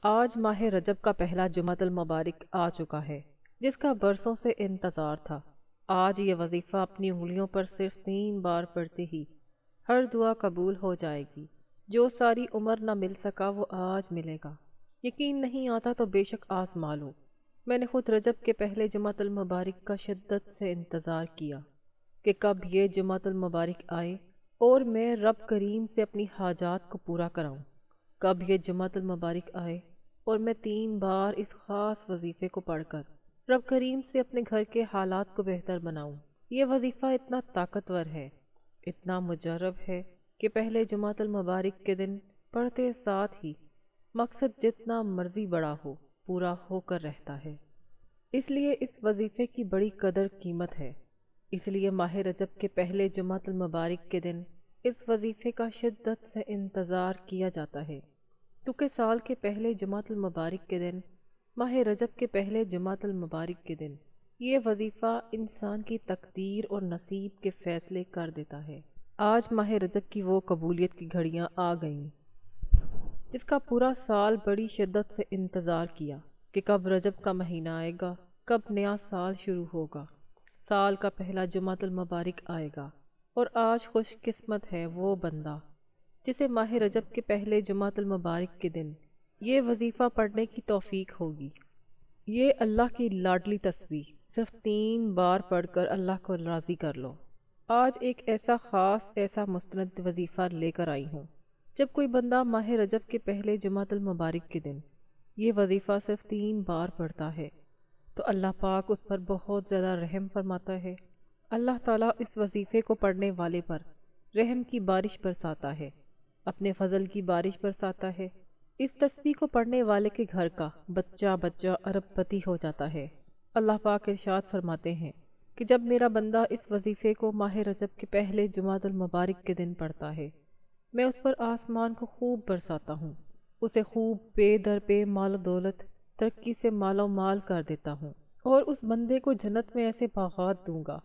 آج ماہ رجب کا پہلا جمعۃ المبارک آ چکا ہے، جس کا برسوں سے انتظار تھا۔ آج یہ وظیفہ اپنی انگلیوں پر صرف 3 بار پڑھتے ہی ہر دعا قبول ہو جائے گی۔ جو ساری عمر نہ مل سکا وہ آج ملے گا۔ یقین نہیں آتا تو بے شک آزما لو۔ میں نے خود رجب کے پہلے جمعۃ المبارک کا شدت سے انتظار کیا کہ کب یہ جمعۃ المبارک آئے اور میں رب کریم سے اپنی حاجات کو پورا کراؤں۔ کب یہ جمعۃ المبارک آئے اور میں 3 بار اس خاص وظیفے کو پڑھ کر رب کریم سے اپنے گھر کے حالات کو بہتر بناؤں۔ یہ وظیفہ اتنا طاقتور ہے، اتنا مجرب ہے کہ پہلے جمعۃ المبارک کے دن پڑھتے ساتھ ہی مقصد جتنا مرضی بڑا ہو پورا ہو کر رہتا ہے۔ اس لیے اس وظیفے کی بڑی قدر قیمت ہے۔ اس لیے ماہ رجب کے پہلے جمعۃ المبارک کے دن اس وظیفے کا شدت سے انتظار کیا جاتا ہے، کیونکہ سال کے پہلے جمعۃ المبارک کے دن، ماہ رجب کے پہلے جمعۃ المبارک کے دن، یہ وظیفہ انسان کی تقدیر اور نصیب کے فیصلے کر دیتا ہے۔ آج ماہ رجب کی وہ قبولیت کی گھڑیاں آ گئیں جس کا پورا سال بڑی شدت سے انتظار کیا کہ کب رجب کا مہینہ آئے گا، کب نیا سال شروع ہوگا، سال کا پہلا جمعۃ المبارک آئے گا۔ اور آج خوش قسمت ہے وہ بندہ جسے ماہ رجب کے پہلے جمعۃ المبارک کے دن یہ وظیفہ پڑھنے کی توفیق ہوگی۔ یہ اللہ کی لاڈلی تسبیح صرف 3 بار پڑھ کر اللہ کو راضی کر لو۔ آج ایک ایسا خاص ایسا مستند وظیفہ لے کر آئی ہوں۔ جب کوئی بندہ ماہ رجب کے پہلے جمعۃ المبارک کے دن یہ وظیفہ صرف 3 بار پڑھتا ہے تو اللہ پاک اس پر بہت زیادہ رحم فرماتا ہے۔ اللہ تعالیٰ اس وظیفے کو پڑھنے والے پر رحم کی بارش برساتا ہے، اپنے فضل کی بارش برساتا ہے۔ اس تسبیح کو پڑھنے والے کے گھر کا بچہ بچہ ارب پتی ہو جاتا ہے۔ اللہ پاک ارشاد فرماتے ہیں کہ جب میرا بندہ اس وظیفے کو ماہ رجب کے پہلے جمعۃ المبارک کے دن پڑھتا ہے، میں اس پر آسمان کو خوب برساتا ہوں، اسے خوب پے در پے مال و دولت ترقی سے مال و مال کر دیتا ہوں، اور اس بندے کو جنت میں ایسے باغات دوں گا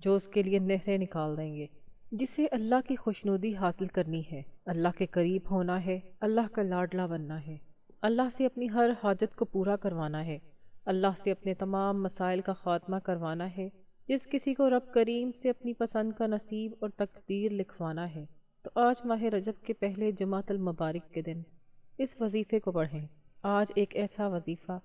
جو اس کے لیے نہریں نکال دیں گے۔ جسے اللہ کی خوشنودی حاصل کرنی ہے، اللہ کے قریب ہونا ہے، اللہ کا لاڈلا بننا ہے، اللہ سے اپنی ہر حاجت کو پورا کروانا ہے، اللہ سے اپنے تمام مسائل کا خاتمہ کروانا ہے، جس کسی کو رب کریم سے اپنی پسند کا نصیب اور تقدیر لکھوانا ہے، تو آج ماہ رجب کے پہلے جمعۃ المبارک کے دن اس وظیفے کو پڑھیں۔ آج ایک ایسا وظیفہ،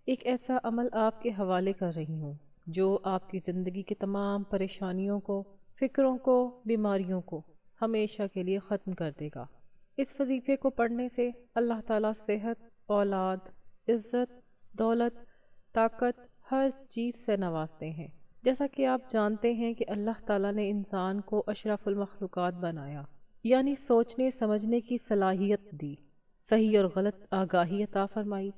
ایک ایسا عمل آپ کے حوالے کر رہی ہوں جو آپ کی زندگی کی تمام پریشانیوں کو، فکروں کو، بیماریوں کو ہمیشہ کے لیے ختم کر دے گا۔ اس وظیفے کو پڑھنے سے اللہ تعالیٰ صحت، اولاد، عزت، دولت، طاقت، ہر چیز سے نوازتے ہیں۔ جیسا کہ آپ جانتے ہیں کہ اللہ تعالیٰ نے انسان کو اشرف المخلوقات بنایا، یعنی سوچنے سمجھنے کی صلاحیت دی، صحیح اور غلط آگاہی عطا فرمائی۔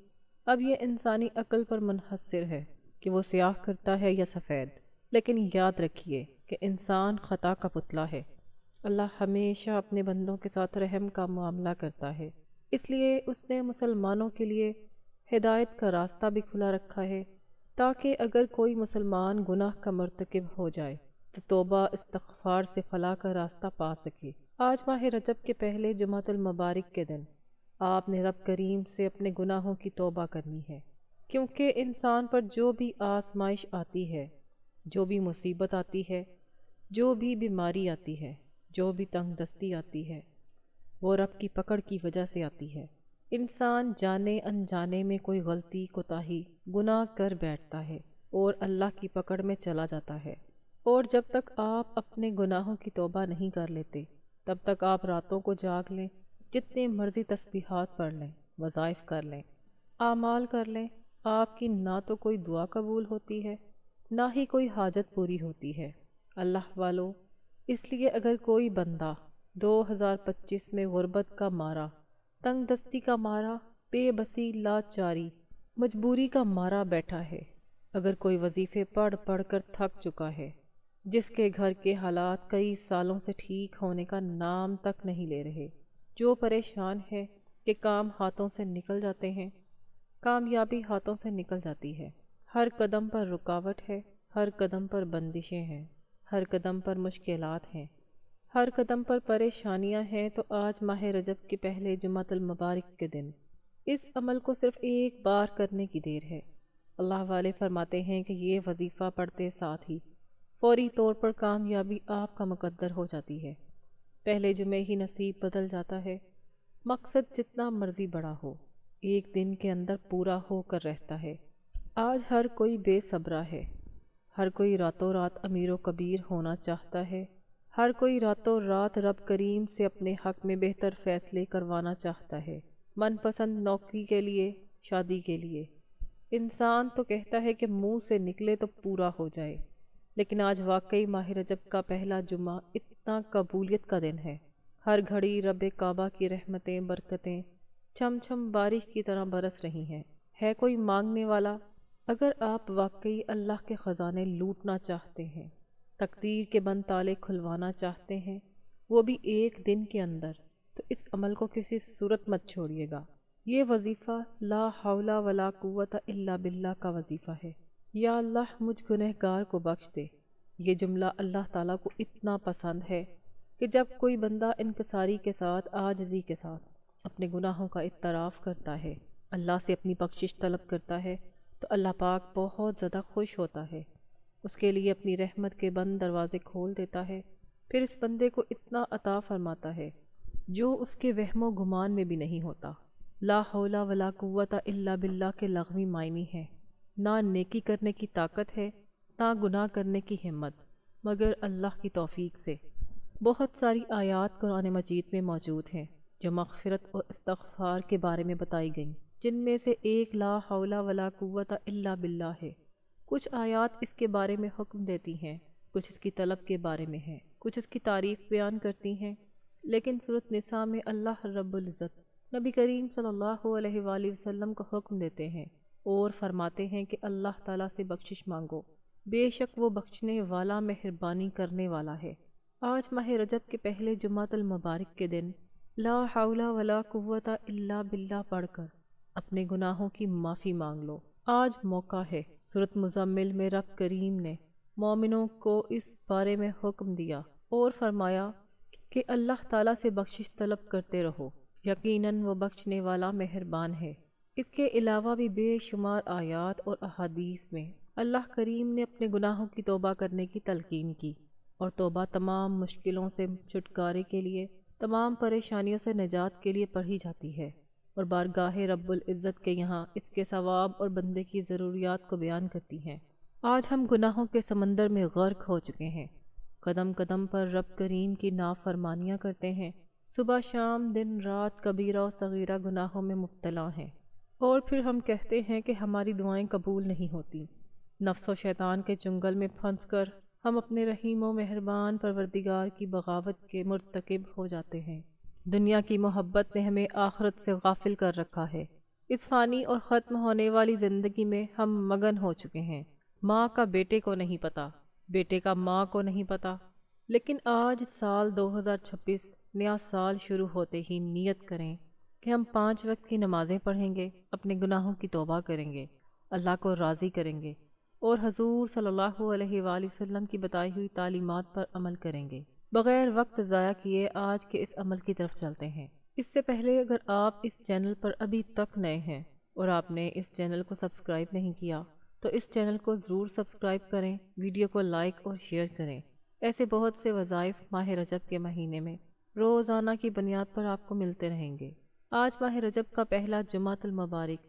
اب یہ انسانی عقل پر منحصر ہے کہ وہ سیاہ کرتا ہے یا سفید، لیکن یاد رکھیے کہ انسان خطا کا پتلا ہے۔ اللہ ہمیشہ اپنے بندوں کے ساتھ رحم کا معاملہ کرتا ہے، اس لیے اس نے مسلمانوں کے لیے ہدایت کا راستہ بھی کھلا رکھا ہے، تاکہ اگر کوئی مسلمان گناہ کا مرتکب ہو جائے تو توبہ استغفار سے فلاح کا راستہ پا سکے۔ آج ماہ رجب کے پہلے جمعۃ المبارک کے دن آپ نے رب کریم سے اپنے گناہوں کی توبہ کرنی ہے، کیونکہ انسان پر جو بھی آزمائش آتی ہے، جو بھی مصیبت آتی ہے، جو بھی بیماری آتی ہے، جو بھی تنگ دستی آتی ہے، وہ رب کی پکڑ کی وجہ سے آتی ہے۔ انسان جانے انجانے میں کوئی غلطی کوتاہی گناہ کر بیٹھتا ہے اور اللہ کی پکڑ میں چلا جاتا ہے، اور جب تک آپ اپنے گناہوں کی توبہ نہیں کر لیتے تب تک آپ راتوں کو جاگ لیں، جتنے مرضی تسبیحات پڑھ لیں، وظائف کر لیں، اعمال کر لیں، آپ کی نہ تو کوئی دعا قبول ہوتی ہے، نہ ہی کوئی حاجت پوری ہوتی ہے۔ اللہ والو، اس لیے اگر کوئی بندہ 2025 میں غربت کا مارا، تنگ دستی کا مارا، بے بسی، لاچاری، مجبوری کا مارا بیٹھا ہے، اگر کوئی وظیفے پڑھ پڑھ کر تھک چکا ہے، جس کے گھر کے حالات کئی سالوں سے ٹھیک ہونے کا نام تک نہیں لے رہے، جو پریشان ہے کہ کام ہاتھوں سے نکل جاتے ہیں، کامیابی ہاتھوں سے نکل جاتی ہے، ہر قدم پر رکاوٹ ہے، ہر قدم پر بندشیں ہیں، ہر قدم پر مشکلات ہیں، ہر قدم پر پریشانیاں ہیں، تو آج ماہ رجب کے پہلے جمعۃ المبارک کے دن اس عمل کو صرف ایک بار کرنے کی دیر ہے۔ اللہ والے فرماتے ہیں کہ یہ وظیفہ پڑھتے ساتھ ہی فوری طور پر کامیابی آپ کا مقدر ہو جاتی ہے۔ پہلے جمعے ہی نصیب بدل جاتا ہے۔ مقصد جتنا مرضی بڑا ہو، ایک دن کے اندر پورا ہو کر رہتا ہے۔ آج ہر کوئی بے صبرا ہے، ہر کوئی راتوں رات امیر و کبیر ہونا چاہتا ہے، ہر کوئی راتوں رات رب کریم سے اپنے حق میں بہتر فیصلے کروانا چاہتا ہے، من پسند نوکری کے لیے، شادی کے لیے۔ انسان تو کہتا ہے کہ منہ سے نکلے تو پورا ہو جائے، لیکن آج واقعی ماہ رجب کا پہلا جمعہ اتنا قبولیت کا دن ہے۔ ہر گھڑی رب کعبہ کی رحمتیں برکتیں چھم چھم بارش کی طرح برس رہی ہیں۔ ہے کوئی مانگنے والا؟ اگر آپ واقعی اللہ کے خزانے لوٹنا چاہتے ہیں، تقدیر کے بند تالے کھلوانا چاہتے ہیں، وہ بھی ایک دن کے اندر، تو اس عمل کو کسی صورت مت چھوڑیے گا۔ یہ وظیفہ لا حول ولا قوت الا باللہ کا وظیفہ ہے۔ یا اللہ مجھ گنہگار کو بخش دے۔ یہ جملہ اللہ تعالیٰ کو اتنا پسند ہے کہ جب کوئی بندہ انکساری کے ساتھ، عاجزی کے ساتھ اپنے گناہوں کا اعتراف کرتا ہے، اللہ سے اپنی بخشش طلب کرتا ہے، تو اللہ پاک بہت زیادہ خوش ہوتا ہے، اس کے لیے اپنی رحمت کے بند دروازے کھول دیتا ہے، پھر اس بندے کو اتنا عطا فرماتا ہے جو اس کے وہم و گمان میں بھی نہیں ہوتا۔ لا حول ولا قوت الا باللہ کے لغوی معنی ہے، نہ نیکی کرنے کی طاقت ہے، نہ گناہ کرنے کی ہمت، مگر اللہ کی توفیق سے۔ بہت ساری آیات قرآن مجید میں موجود ہیں جو مغفرت اور استغفار کے بارے میں بتائی گئیں، جن میں سے ایک لا حول ولا قوت الا باللہ ہے۔ کچھ آیات اس کے بارے میں حکم دیتی ہیں، کچھ اس کی طلب کے بارے میں ہیں، کچھ اس کی تعریف بیان کرتی ہیں، لیکن سورۃ نساء میں اللہ رب العزت نبی کریم صلی اللہ علیہ وآلہ وسلم کو حکم دیتے ہیں اور فرماتے ہیں کہ اللہ تعالیٰ سے بخشش مانگو، بے شک وہ بخشنے والا مہربانی کرنے والا ہے۔ آج ماہ رجب کے پہلے جمعۃ المبارک کے دن لا حول ولا قوت الا باللہ پڑھ کر اپنے گناہوں کی معافی مانگ لو۔ آج موقع ہے۔ سورۃ مزمل میں رب کریم نے مومنوں کو اس بارے میں حکم دیا اور فرمایا کہ اللہ تعالیٰ سے بخشش طلب کرتے رہو، یقیناً وہ بخشنے والا مہربان ہے۔ اس کے علاوہ بھی بے شمار آیات اور احادیث میں اللہ کریم نے اپنے گناہوں کی توبہ کرنے کی تلقین کی، اور توبہ تمام مشکلوں سے چھٹکارے کے لیے، تمام پریشانیوں سے نجات کے لیے پڑھی جاتی ہے، اور بارگاہ رب العزت کے یہاں اس کے ثواب اور بندے کی ضروریات کو بیان کرتی ہیں۔ آج ہم گناہوں کے سمندر میں غرق ہو چکے ہیں، قدم قدم پر رب کریم کی نافرمانیاں کرتے ہیں، صبح شام دن رات کبیرہ و صغیرہ گناہوں میں مبتلا ہیں، اور پھر ہم کہتے ہیں کہ ہماری دعائیں قبول نہیں ہوتی۔ نفس و شیطان کے چنگل میں پھنس کر ہم اپنے رحیم و مہربان پروردگار کی بغاوت کے مرتکب ہو جاتے ہیں۔ دنیا کی محبت نے ہمیں آخرت سے غافل کر رکھا ہے۔ اس فانی اور ختم ہونے والی زندگی میں ہم مگن ہو چکے ہیں۔ ماں کا بیٹے کو نہیں پتہ، بیٹے کا ماں کو نہیں پتہ، لیکن آج سال 2026 نیا سال شروع ہوتے ہی نیت کریں کہ ہم 5 وقت کی نمازیں پڑھیں گے، اپنے گناہوں کی توبہ کریں گے، اللہ کو راضی کریں گے، اور حضور صلی اللہ علیہ وآلہ وسلم کی بتائی ہوئی تعلیمات پر عمل کریں گے۔ بغیر وقت ضائع کیے آج کے اس عمل کی طرف چلتے ہیں۔ اس سے پہلے اگر آپ اس چینل پر ابھی تک نئے ہیں اور آپ نے اس چینل کو سبسکرائب نہیں کیا تو اس چینل کو ضرور سبسکرائب کریں، ویڈیو کو لائک اور شیئر کریں۔ ایسے بہت سے وظائف ماہ رجب کے مہینے میں روزانہ کی بنیاد پر آپ کو ملتے رہیں گے۔ آج ماہ رجب کا پہلا جمعۃ المبارک،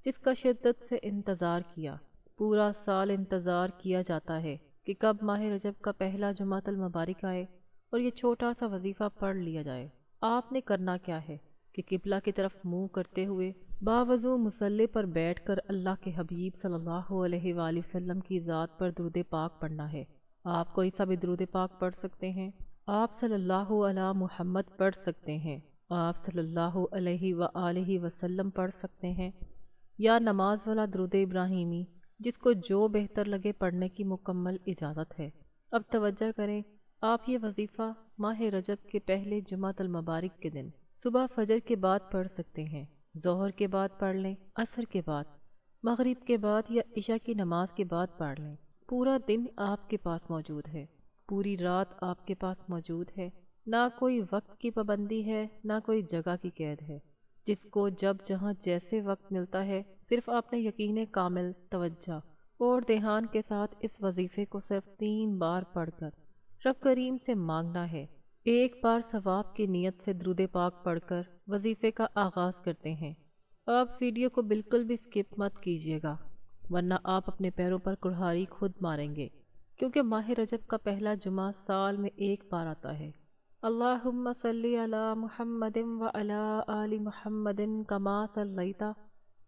جس کا شدت سے انتظار کیا، پورا سال انتظار کیا جاتا ہے کہ کب ماہ رجب کا پہلا جمعۃ المبارک آئے اور یہ چھوٹا سا وظیفہ پڑھ لیا جائے۔ آپ نے کرنا کیا ہے کہ قبلہ کی طرف منہ کرتے ہوئے باوضو مصلی پر بیٹھ کر اللہ کے حبیب صلی اللہ علیہ وآلہ وسلم کی ذات پر درود پاک پڑھنا ہے۔ آپ کوئی سا بھی درود پاک پڑھ سکتے ہیں، آپ صلی اللہ علی محمد پڑھ سکتے ہیں، آپ صلی اللہ علیہ وآلہ وسلم پڑھ سکتے ہیں، یا نماز والا درود ابراہیمی، جس کو جو بہتر لگے پڑھنے کی مکمل اجازت ہے۔ اب توجہ کریں، آپ یہ وظیفہ ماہ رجب کے پہلے جمعۃ المبارک کے دن صبح فجر کے بعد پڑھ سکتے ہیں، ظہر کے بعد پڑھ لیں، عصر کے بعد، مغرب کے بعد یا عشاء کی نماز کے بعد پڑھ لیں۔ پورا دن آپ کے پاس موجود ہے، پوری رات آپ کے پاس موجود ہے، نہ کوئی وقت کی پابندی ہے، نہ کوئی جگہ کی قید ہے۔ جس کو جب جہاں جیسے وقت ملتا ہے صرف آپ نے یقین کامل توجہ اور دھیان کے ساتھ اس وظیفے کو صرف 3 بار پڑھ کر رب کریم سے مانگنا ہے۔ ایک بار ثواب کی نیت سے درود پاک پڑھ کر وظیفے کا آغاز کرتے ہیں۔ آپ ویڈیو کو بالکل بھی سکپ مت کیجیے گا، ورنہ آپ اپنے پیروں پر کڑھاری خود ماریں گے، کیونکہ ماہ رجب کا پہلا جمعہ سال میں ایک بار آتا ہے۔ اللہم صلی علی محمد وعلی آل محمد کما صلیت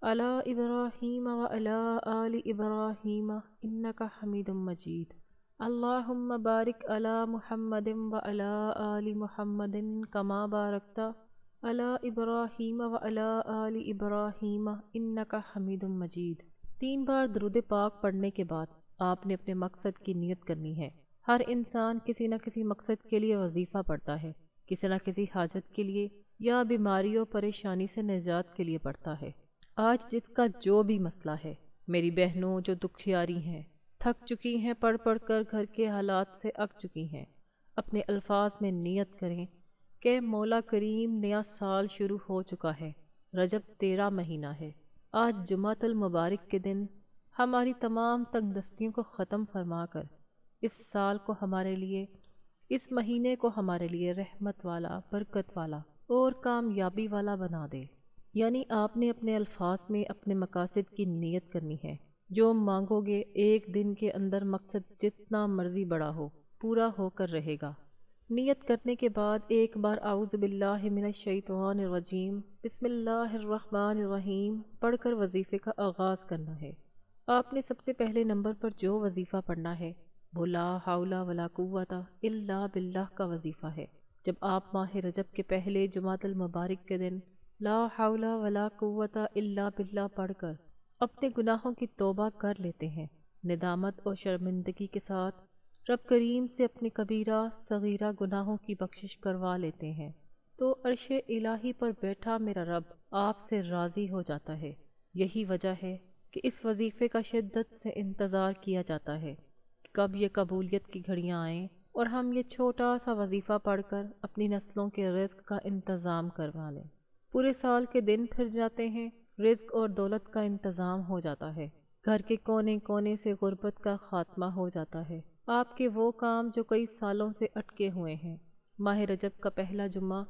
علی ابراہیم وعلی آل ابراہیم انک حمید مجید۔ اللہم بارک علی محمد وعلی آل محمد کما بارکت علی ابراہیم وعلی آل ابراہیم انک حمید مجید۔ 3 بار درود پاک پڑھنے کے بعد آپ نے اپنے مقصد کی نیت کرنی ہے۔ ہر انسان کسی نہ کسی مقصد کے لیے وظیفہ پڑھتا ہے، کسی نہ کسی حاجت کے لیے یا بیماری و پریشانی سے نجات کے لیے پڑھتا ہے۔ آج جس کا جو بھی مسئلہ ہے، میری بہنوں جو دکھیاری ہیں، تھک چکی ہیں پڑھ پڑھ کر، گھر کے حالات سے اک چکی ہیں، اپنے الفاظ میں نیت کریں کہ مولا کریم نیا سال شروع ہو چکا ہے۔ رجب 13 مہینہ ہے۔ آج جمعۃ المبارک کے دن ہماری تمام تنگ دستیوں کو ختم فرما کر اس سال کو ہمارے لیے، اس مہینے کو ہمارے لیے رحمت والا، برکت والا اور کامیابی والا بنا دے۔ یعنی آپ نے اپنے الفاظ میں اپنے مقاصد کی نیت کرنی ہے۔ جو مانگو گے ایک دن کے اندر مقصد جتنا مرضی بڑا ہو، پورا ہو کر رہے گا۔ نیت کرنے کے بعد ایک بار اعوذ باللہ من الشیطان الرجیم بسم اللہ الرحمن الرحیم پڑھ کر وظیفے کا آغاز کرنا ہے۔ آپ نے سب سے پہلے نمبر پر جو وظیفہ پڑھنا ہے وہ لا حول ولا قوت الا باللہ کا وظیفہ ہے۔ جب آپ ماہ رجب کے پہلے جمعۃ المبارک کے دن لا حول ولا قوت الا باللہ پڑھ کر اپنے گناہوں کی توبہ کر لیتے ہیں، ندامت اور شرمندگی کے ساتھ رب کریم سے اپنے کبیرہ صغیرہ گناہوں کی بخشش کروا لیتے ہیں، تو عرش الہی پر بیٹھا میرا رب آپ سے راضی ہو جاتا ہے۔ یہی وجہ ہے کہ اس وظیفے کا شدت سے انتظار کیا جاتا ہے کہ کب یہ قبولیت کی گھڑیاں آئیں اور ہم یہ چھوٹا سا وظیفہ پڑھ کر اپنی نسلوں کے رزق کا انتظام کروا لیں۔ پورے سال کے دن پھر جاتے ہیں، رزق اور دولت کا انتظام ہو جاتا ہے، گھر کے کونے کونے سے غربت کا خاتمہ ہو جاتا ہے۔ آپ کے وہ کام جو کئی سالوں سے اٹکے ہوئے ہیں، ماہ رجب کا پہلا جمعہ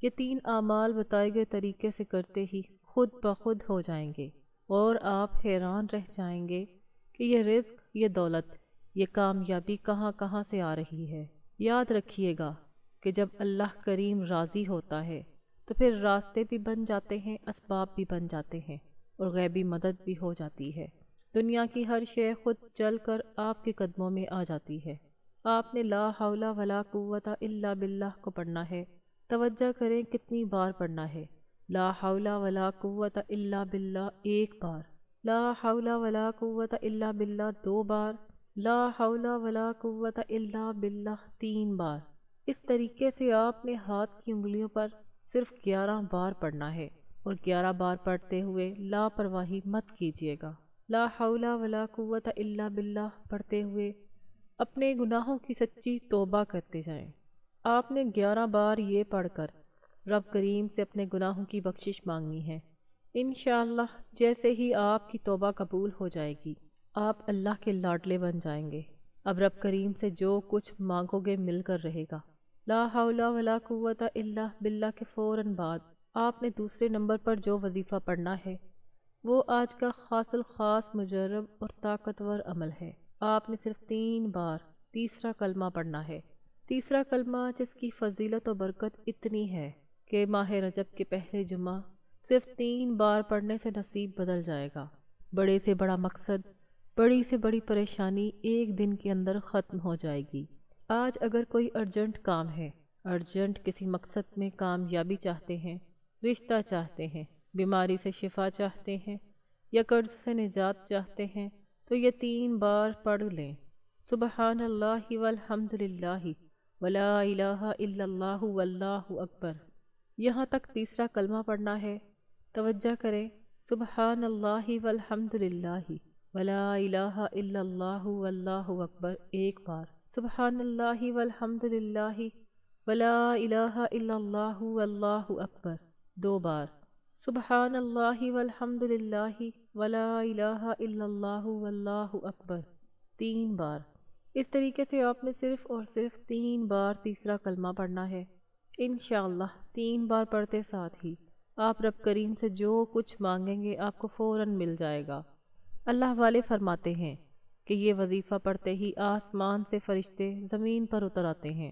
یہ 3 اعمال بتائے گئے طریقے سے کرتے ہی خود بخود ہو جائیں گے، اور آپ حیران رہ جائیں گے کہ یہ رزق، یہ دولت، یہ کامیابی کہاں کہاں سے آ رہی ہے۔ یاد رکھیے گا کہ جب اللہ کریم راضی ہوتا ہے تو پھر راستے بھی بن جاتے ہیں، اسباب بھی بن جاتے ہیں، اور غیبی مدد بھی ہو جاتی ہے۔ دنیا کی ہر شے خود چل کر آپ کے قدموں میں آ جاتی ہے۔ آپ نے لا حول ولا قوت الا باللہ کو پڑھنا ہے۔ توجہ کریں کتنی بار پڑھنا ہے۔ لا حول ولا قوت الا باللہ 1 بار، لا حول ولا قوت الا باللہ 2 بار، لا حول ولا قوت الا باللہ 3 بار۔ اس طریقے سے آپ نے ہاتھ کی انگلیوں پر صرف 11 بار پڑھنا ہے، اور 11 بار پڑھتے ہوئے لاپرواہی مت کیجیے گا۔ لا حول ولا قوت الا باللہ پڑھتے ہوئے اپنے گناہوں کی سچی توبہ کرتے جائیں۔ آپ نے 11 بار یہ پڑھ کر رب کریم سے اپنے گناہوں کی بخشش مانگنی ہے۔ انشاءاللہ جیسے ہی آپ کی توبہ قبول ہو جائے گی، آپ اللہ کے لاڈلے بن جائیں گے۔ اب رب کریم سے جو کچھ مانگو گے مل کر رہے گا۔ لا حول ولا قوت الا باللہ کے فوراً بعد آپ نے دوسرے نمبر پر جو وظیفہ پڑھنا ہے وہ آج کا خاص الخاص مجرب اور طاقتور عمل ہے۔ آپ نے صرف 3 بار تیسرا کلمہ پڑھنا ہے۔ تیسرا کلمہ جس کی فضیلت و برکت اتنی ہے کہ ماہ رجب کے پہلے جمعہ صرف 3 بار پڑھنے سے نصیب بدل جائے گا۔ بڑے سے بڑا مقصد، بڑی سے بڑی پریشانی ایک دن کے اندر ختم ہو جائے گی۔ آج اگر کوئی ارجنٹ کام ہے، ارجنٹ کسی مقصد میں کامیابی چاہتے ہیں، رشتہ چاہتے ہیں، بیماری سے شفا چاہتے ہیں، یا قرض سے نجات چاہتے ہیں، تو یہ 3 بار پڑھ لیں۔ سبحان اللہ والحمد للہ ولا الہ الا اللہ واللہ اکبر، یہاں تک تیسرا کلمہ پڑھنا ہے۔ توجہ کریں، سبحان اللہ والحمد للہ ولا الہ الا اللہ واللہ اکبر 1 بار، سبحان اللہ والحمد للہ ولا الہ الا اللہ واللہ اکبر 2 بار، سبحان اللہ والحمد للہ ولا الہ الا اللہ واللہ اکبر 3 بار۔ اس طریقے سے آپ نے صرف اور صرف 3 بار تیسرا کلمہ پڑھنا ہے۔ انشاءاللہ 3 بار پڑھتے ساتھ ہی آپ رب کریم سے جو کچھ مانگیں گے آپ کو فوراً مل جائے گا۔ اللہ والے فرماتے ہیں کہ یہ وظیفہ پڑھتے ہی آسمان سے فرشتے زمین پر اتر آتے ہیں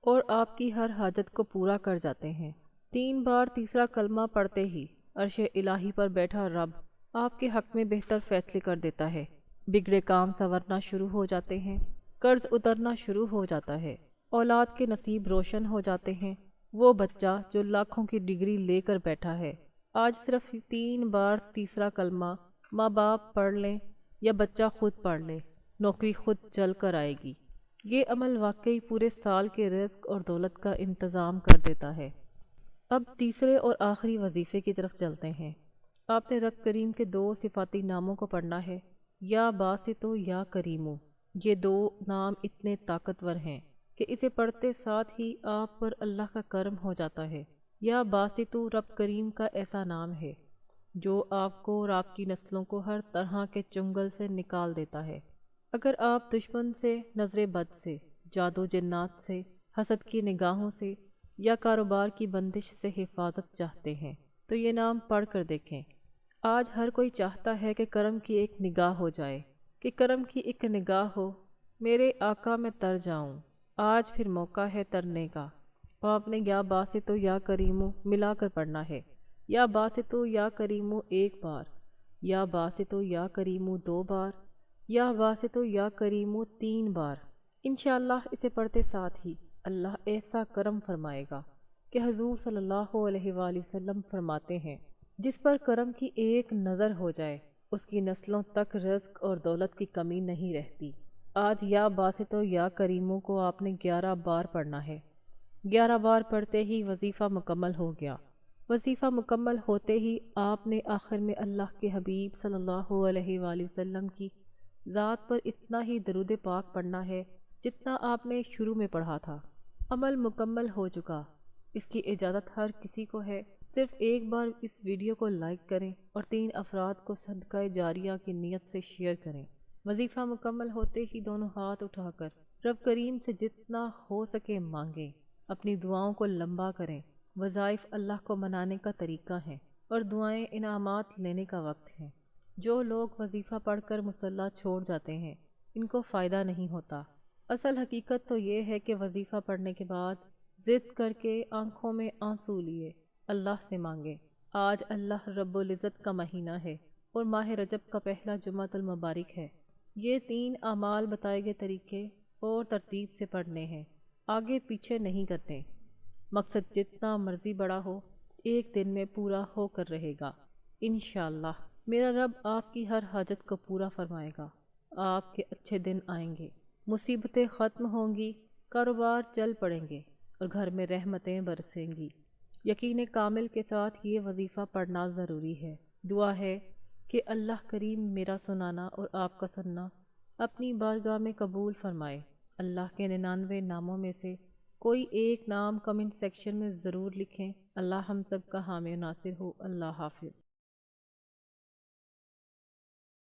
اور آپ کی ہر حاجت کو پورا کر جاتے ہیں۔ 3 بار تیسرا کلمہ پڑھتے ہی عرش الہی پر بیٹھا رب آپ کے حق میں بہتر فیصلے کر دیتا ہے۔ بگڑے کام سنورنا شروع ہو جاتے ہیں، قرض اترنا شروع ہو جاتا ہے، اولاد کے نصیب روشن ہو جاتے ہیں۔ وہ بچہ جو لاکھوں کی ڈگری لے کر بیٹھا ہے، آج صرف 3 بار تیسرا کلمہ ماں باپ پڑھ لیں یا بچہ خود پڑھ لے، نوکری خود چل کر آئے گی۔ یہ عمل واقعی پورے سال کے رزق اور دولت کا انتظام کر دیتا ہے۔ اب تیسرے اور آخری وظیفے کی طرف چلتے ہیں۔ آپ نے رب کریم کے 2 صفاتی ناموں کو پڑھنا ہے، یا باسطو یا کریمو۔ یہ 2 نام اتنے طاقتور ہیں کہ اسے پڑھتے ساتھ ہی آپ پر اللہ کا کرم ہو جاتا ہے۔ یا باسطو رب کریم کا ایسا نام ہے جو آپ کو اور آپ کی نسلوں کو ہر طرح کے چنگل سے نکال دیتا ہے۔ اگر آپ دشمن سے، نظر بد سے، جادو جنات سے، حسد کی نگاہوں سے یا کاروبار کی بندش سے حفاظت چاہتے ہیں تو یہ نام پڑھ کر دیکھیں۔ آج ہر کوئی چاہتا ہے کہ کرم کی ایک نگاہ ہو جائے، کہ کرم کی ایک نگاہ ہو، میرے آقا میں تر جاؤں۔ آج پھر موقع ہے ترنے کا۔ آپ نے یا باسطو یا کریمو ملا کر پڑھنا ہے۔ یا باسطو یا کریمو 1 بار، یا باسطو یا کریمو 2 بار، یا باسطو یا کریمو 3 بار۔ انشاءاللہ اسے پڑھتے ساتھ ہی اللہ ایسا کرم فرمائے گا کہ حضور صلی اللہ علیہ وآلہ وسلم فرماتے ہیں جس پر کرم کی ایک نظر ہو جائے اس کی نسلوں تک رزق اور دولت کی کمی نہیں رہتی۔ آج یا باسطو یا کریمو کو آپ نے 11 بار پڑھنا ہے۔ 11 بار پڑھتے ہی وظیفہ مکمل ہو گیا۔ وظیفہ مکمل ہوتے ہی آپ نے آخر میں اللہ کے حبیب صلی اللہ علیہ وآلہ وسلم کی ذات پر اتنا ہی درود پاک پڑھنا ہے جتنا آپ نے شروع میں پڑھا تھا۔ عمل مکمل ہو چکا۔ اس کی اجازت ہر کسی کو ہے۔ صرف ایک بار اس ویڈیو کو لائک کریں اور 3 افراد کو صدقہ جاریہ کی نیت سے شیئر کریں۔ وظیفہ مکمل ہوتے ہی دونوں ہاتھ اٹھا کر رب کریم سے جتنا ہو سکے مانگیں، اپنی دعاؤں کو لمبا کریں۔ وظائف اللہ کو منانے کا طریقہ ہے اور دعائیں انعامات لینے کا وقت ہے۔ جو لوگ وظیفہ پڑھ کر مصلی چھوڑ جاتے ہیں ان کو فائدہ نہیں ہوتا۔ اصل حقیقت تو یہ ہے کہ وظیفہ پڑھنے کے بعد ضد کر کے آنکھوں میں آنسو لیے اللہ سے مانگے۔ آج اللہ رب العزت کا مہینہ ہے اور ماہ رجب کا پہلا جمعۃ المبارک ہے۔ یہ 3 اعمال بتائے گئے طریقے اور ترتیب سے پڑھنے ہیں، آگے پیچھے نہیں کرتے۔ مقصد جتنا مرضی بڑا ہو ایک دن میں پورا ہو کر رہے گا۔ انشاءاللہ میرا رب آپ کی ہر حاجت کو پورا فرمائے گا۔ آپ کے اچھے دن آئیں گے، مصیبتیں ختم ہوں گی، کاروبار چل پڑیں گے اور گھر میں رحمتیں برسیں گی۔ یقین کامل کے ساتھ یہ وظیفہ پڑھنا ضروری ہے۔ دعا ہے کہ اللہ کریم میرا سنانا اور آپ کا سننا اپنی بارگاہ میں قبول فرمائے۔ اللہ کے 99 ناموں میں سے کوئی ایک نام کمنٹ سیکشن میں ضرور لکھیں۔ اللہ ہم سب کا حامی و ناصر ہو۔ اللہ حافظ۔